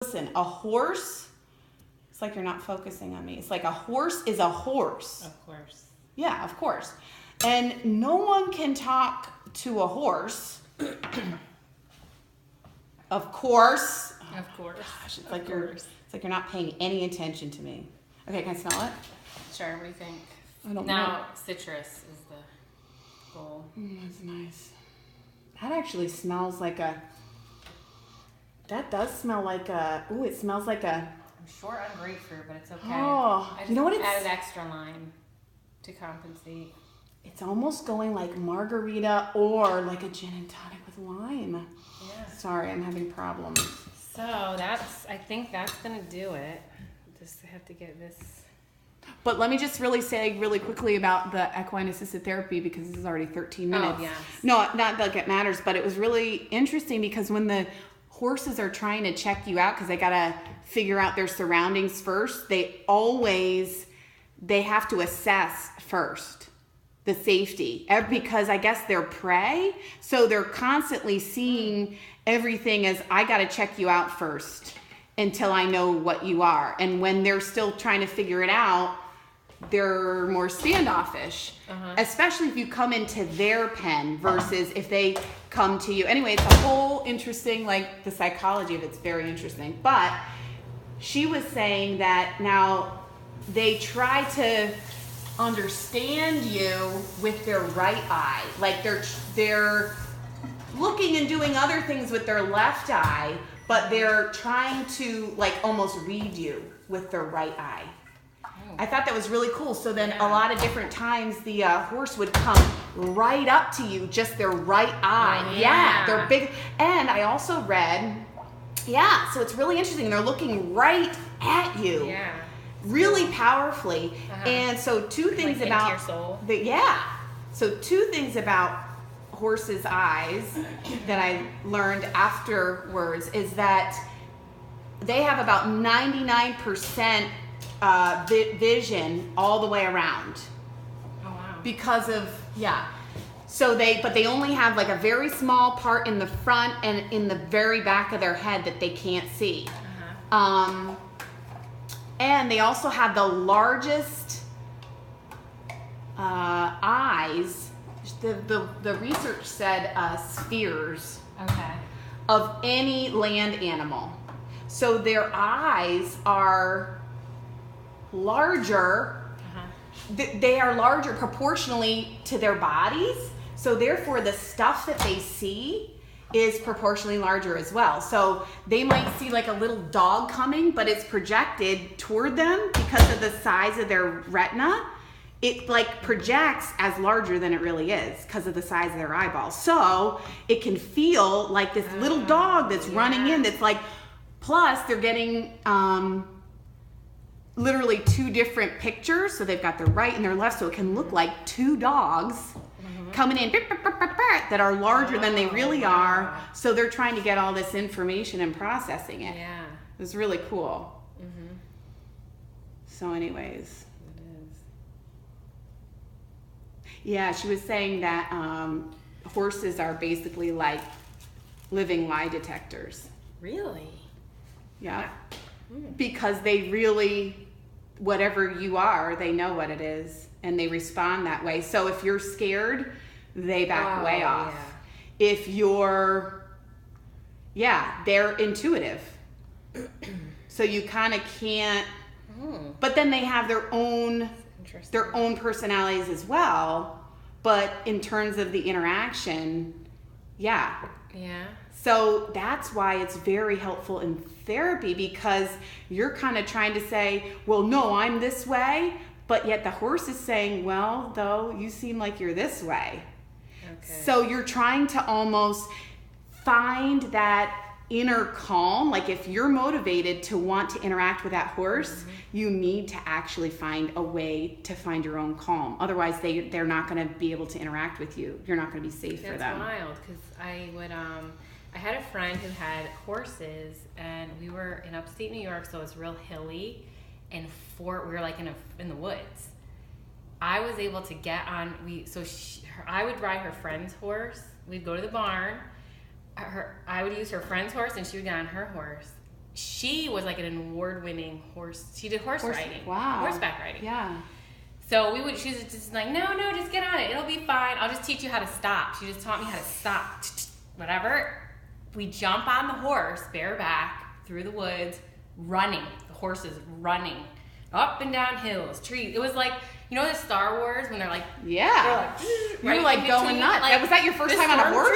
Listen, a horse, it's like you're not focusing on me. It's like a horse is a horse. Of course. Yeah, of course. And no one can talk to a horse. Of course. Of course. Gosh, it's like you're not paying any attention to me. Okay, can I smell it? Sure, what do you think? I don't now, know. citrus is the goal. That's nice. That actually smells like a... That does smell like a... Ooh, it smells like a... I'm short on grapefruit, but it's okay. Oh, I just you know what added extra lime to compensate. It's almost going like margarita or like a gin and tonic with lime. Yeah. Sorry, I'm having problems. So I think that's gonna do it. Just have to get this. But let me just really say really quickly about the equine assisted therapy, because this is already 13 minutes. Oh, yes. No, not that it matters, but it was really interesting because when the horses are trying to check you out, because they got to figure out their surroundings first, they have to assess first the safety, because I guess they're prey. So they're constantly seeing everything as, I got to check you out first until I know what you are. And when they're still trying to figure it out, they're more standoffish, especially if you come into their pen versus if they come to you. Anyway, it's a whole interesting, like the psychology of it's very interesting. But she was saying that now they try to understand you with their right eye. Like they're looking and doing other things with their left eye, but they're trying to like almost read you with their right eye. I thought that was really cool. So then a lot of different times the horse would come right up to you, just their right eye. Oh, yeah, they're big. And I also read, so it's really interesting. They're looking right at you. Yeah. Really powerfully. And so two things like about into your soul. So two things about horses' eyes that I learned afterwards is that they have about 99% vision all the way around. Oh wow. Because of so they only have like a very small part in the front and in the very back of their head that they can't see. And they also have the largest eyes. The research said spheres of any land animal. So their eyes are larger. They are larger proportionally to their bodies. So therefore the stuff that they see is proportionally larger as well. So they might see like a little dog coming, but it's projected toward them because of the size of their retina. It like projects as larger than it really is because of the size of their eyeballs. So it can feel like this little dog that's running in, that's like, plus they're getting literally two different pictures. So they've got their right and their left, so it can look like two dogs coming in that are larger than they really are. So they're trying to get all this information and processing it. Yeah. It was really cool. So anyways. It is. Yeah, she was saying that horses are basically like living lie detectors. Really? Yeah. Because they really, whatever you are, they know what it is and they respond that way. So if you're scared, they back way off. Yeah. If you're, they're intuitive. So you kind of can't, but then they have their own personalities as well. But in terms of the interaction, Yeah. So that's why it's very helpful in therapy, because you're kind of trying to say, well, no, I'm this way. But yet the horse is saying, well, though, you seem like you're this way. Okay. So you're trying to almost find that inner calm. Like if you're motivated to want to interact with that horse, you need to actually find a way to find your own calm. Otherwise, they're not going to be able to interact with you. You're not going to be safe for them. That's wild, because I had a friend who had horses, and we were in upstate New York, so it's real hilly, and we were like in the woods. I was able to get on. I would ride her friend's horse. We'd go to the barn. I would use her friend's horse, and she would get on her horse. she was like an award-winning horse. She did horse riding. Wow. Horseback riding. Yeah. So she was just like, no, just get on it. It'll be fine. I'll just teach you how to stop. She just taught me how to stop. Whatever. We jump on the horse, bareback, through the woods, running. The horse is running. Up and down hills, trees. It was like, you know the Star Wars when they're like, yeah. They're You were like going nuts. Like, was that your first time on a horse?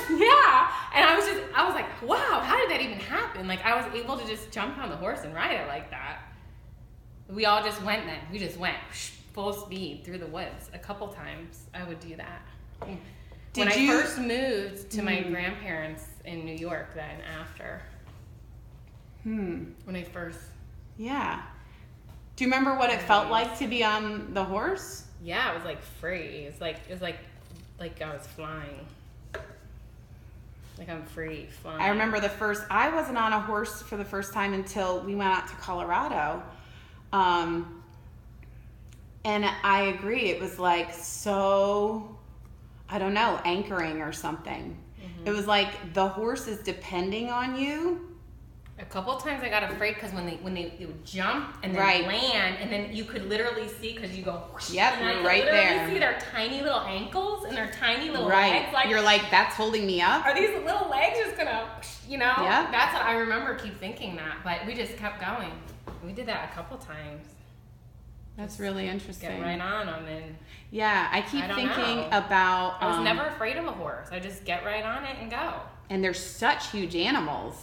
Yeah. And I was like, wow, how did that even happen? Like, I was able to just jump on the horse and ride it like that. We all just went then. We just went full speed through the woods. A couple times I would do that. When I first moved to my grandparents in New York then after. When I first. Yeah. Do you remember what it felt like to be on the horse? Yeah, it was like free. It was like I was flying. Like I'm free flying. I remember I wasn't on a horse for the first time until we went out to Colorado. And I agree. It was like so, I don't know, anchoring or something. It was like the horse is depending on you. A couple times I got afraid because when they would jump and then land, and then you could literally see because you go. Yep, and you're right there. You see their tiny little ankles and their tiny little legs. Like, you're like, that's holding me up. Are these little legs just gonna, Yeah. That's what I remember. Keep thinking that, but we just kept going. We did that a couple times. That's really interesting. Get right on them and. Yeah, I keep thinking about. I was never afraid of a horse. I just get right on it and go. And they're such huge animals.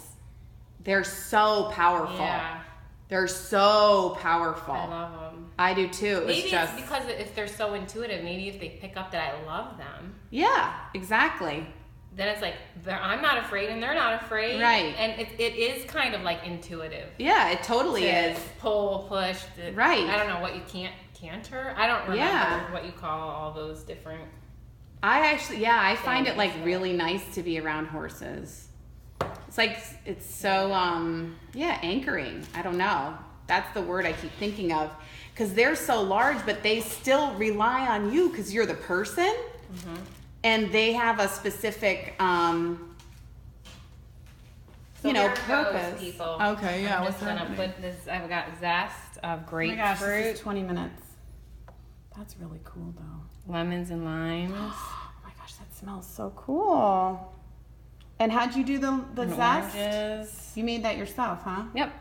They're so powerful. Yeah. They're so powerful. I love them. I do too. Maybe it's because if they're so intuitive, maybe if they pick up that I love them. Yeah, exactly. Then it's like, I'm not afraid and they're not afraid. Right. And it is kind of like intuitive. Yeah, it totally is. Pull, push. Right. I don't know what you canter. I don't remember what you call all those different. I find it like really nice to be around horses. It's like, it's so, anchoring. I don't know. That's the word I keep thinking of. Because they're so large, but they still rely on you because you're the person. Mm-hmm. And they have a specific, purpose. People. Okay, yeah. I'm just going to put this, I've got zest of grapefruit. Oh my gosh, this is 20 minutes. That's really cool, though. Lemons and limes. Oh my gosh, that smells so cool. And how'd you do the zest? Oranges. You made that yourself, huh? Yep.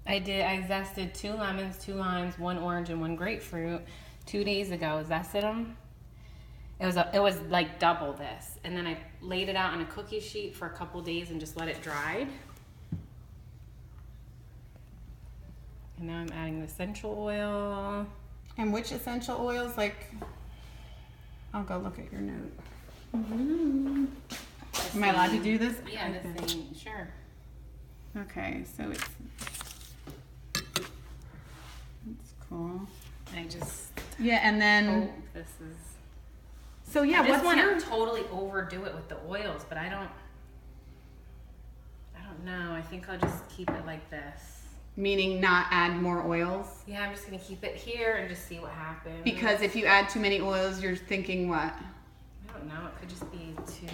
I did. I zested 2 lemons, 2 limes, 1 orange, and 1 grapefruit 2 days ago. Zested them. It was like double this. And then I laid it out on a cookie sheet for a couple days and just let it dry. And now I'm adding the essential oil. And which essential oils? I'll go look at your note. Mm-hmm. Am I allowed to do this? Yeah, the same. Sure. Okay, so it's cool. And then this is. So yeah, I just want to totally overdo it with the oils, but I don't know. I think I'll just keep it like this. Meaning not add more oils? Yeah, I'm just gonna keep it here and just see what happens. Because if you add too many oils, you're thinking what? I don't know. It could just be too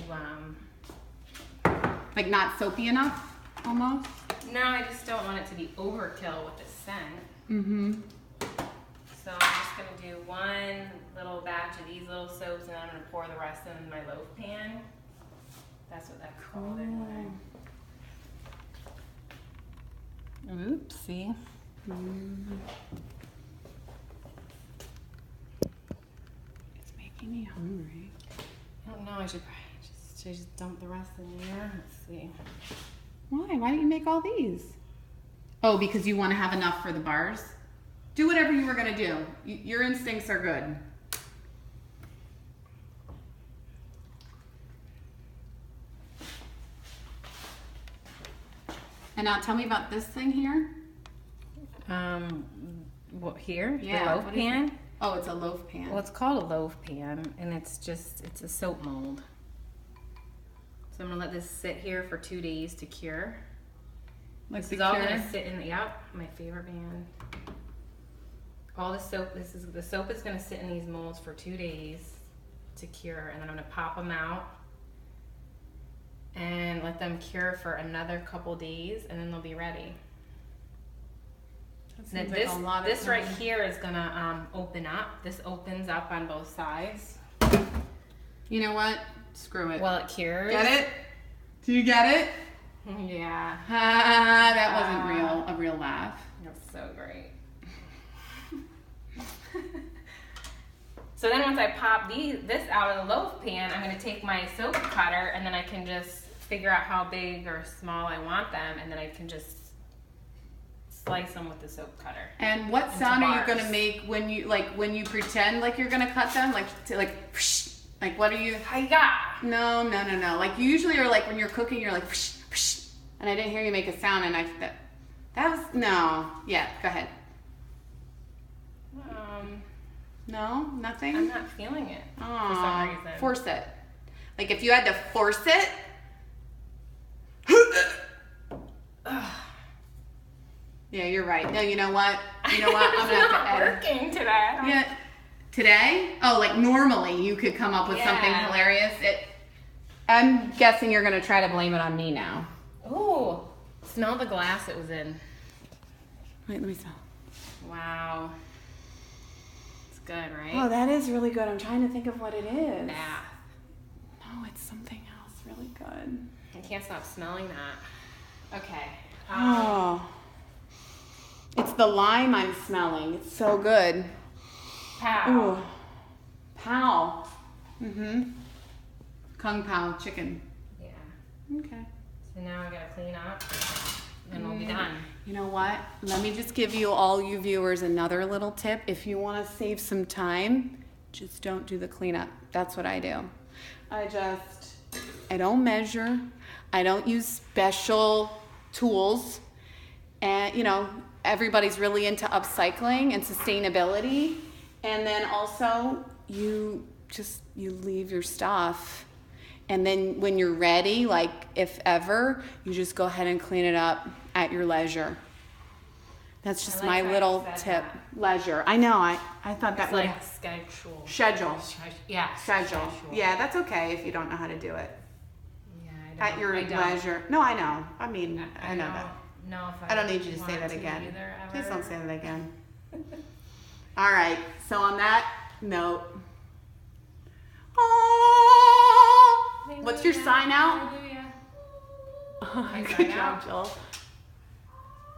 like not soapy enough, almost? No, I just don't want it to be overkill with the scent. Mm-hmm. So I'm just going to do 1 little batch of these little soaps, and then I'm going to pour the rest in my loaf pan. That's what that's called anyway. Oopsie. It's making me hungry. I don't know. I should probably just dump the rest in here. Let's see. Why? Why don't you make all these? Oh, because you want to have enough for the bars? Do whatever you were going to do. Your instincts are good. And now tell me about this thing here. What here? Yeah. The loaf pan? Oh, it's a loaf pan. Well, it's called a loaf pan, and it's a soap mold. So I'm gonna let this sit here for 2 days to cure. This is all gonna sit in my favorite band. All the soap, the soap is gonna sit in these molds for 2 days to cure, and then I'm gonna pop them out. and let them cure for another couple days, and then they'll be ready. Now this right here is gonna open up. This opens up on both sides. You know what? Screw it. Well, it cures. Get it? Do you get it? Yeah. That wasn't a real laugh. That's so great. So then once I pop this out of the loaf pan, I'm going to take my soap cutter, and then I can just figure out how big or small I want them, and then I can just slice them with the soap cutter. And what sound are you going to make when you pretend like you're going to cut them? Like what are you? Hi-ya! No. Like you usually are like when you're cooking, you're like, and I didn't hear you make a sound, and that was, no. Yeah, go ahead. No, nothing? I'm not feeling it for some reason. Force it. Like if you had to force it. Yeah, you're right. No, you know what? I'm gonna have to edit. It's not working today. Yeah. Today? Oh, like normally you could come up with something hilarious. I'm guessing you're gonna try to blame it on me now. Ooh, smell the glass it was in. Wait, let me smell. Wow. Good, right? Oh, that is really good. I'm trying to think of what it is. Bath. No, it's something else really good. I can't stop smelling that. Okay. It's the lime I'm smelling. It's so good. Pow. Ooh. Pow. Kung Pao chicken. Yeah. Okay. So now I gotta clean up, and we'll be done. You know what? Let me just give all you viewers another little tip. If you want to save some time, just don't do the cleanup. That's what I do. I don't measure. I don't use special tools. And, everybody's really into upcycling and sustainability. And then also, you leave your stuff. And then when you're ready, like if ever, you just go ahead and clean it up at your leisure. That's just my little tip. That. Leisure. I know. I thought that was like schedule. Yeah. Schedule. Yeah, that's okay if you don't know how to do it. Yeah, at your leisure. No, I know. I mean, I know that. No, if I don't need you to say that again. Either, Please don't say that again. All right. So on that note. What's your sign out? Good job, Jill.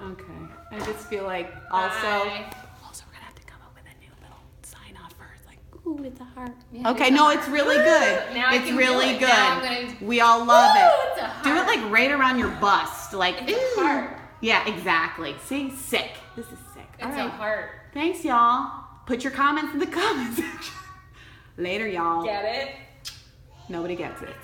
Okay. I just feel like also we're gonna have to come up with a new little sign off first. Like, ooh, it's a heart. Yeah, okay, no, it's really good. It's really good. We all love it. Do it like right around your bust. Like, it's a heart. Yeah, exactly. See, sick. This is sick. It's a heart. Thanks, y'all. Put your comments in the comment section. Later, y'all. Get it? Nobody gets it.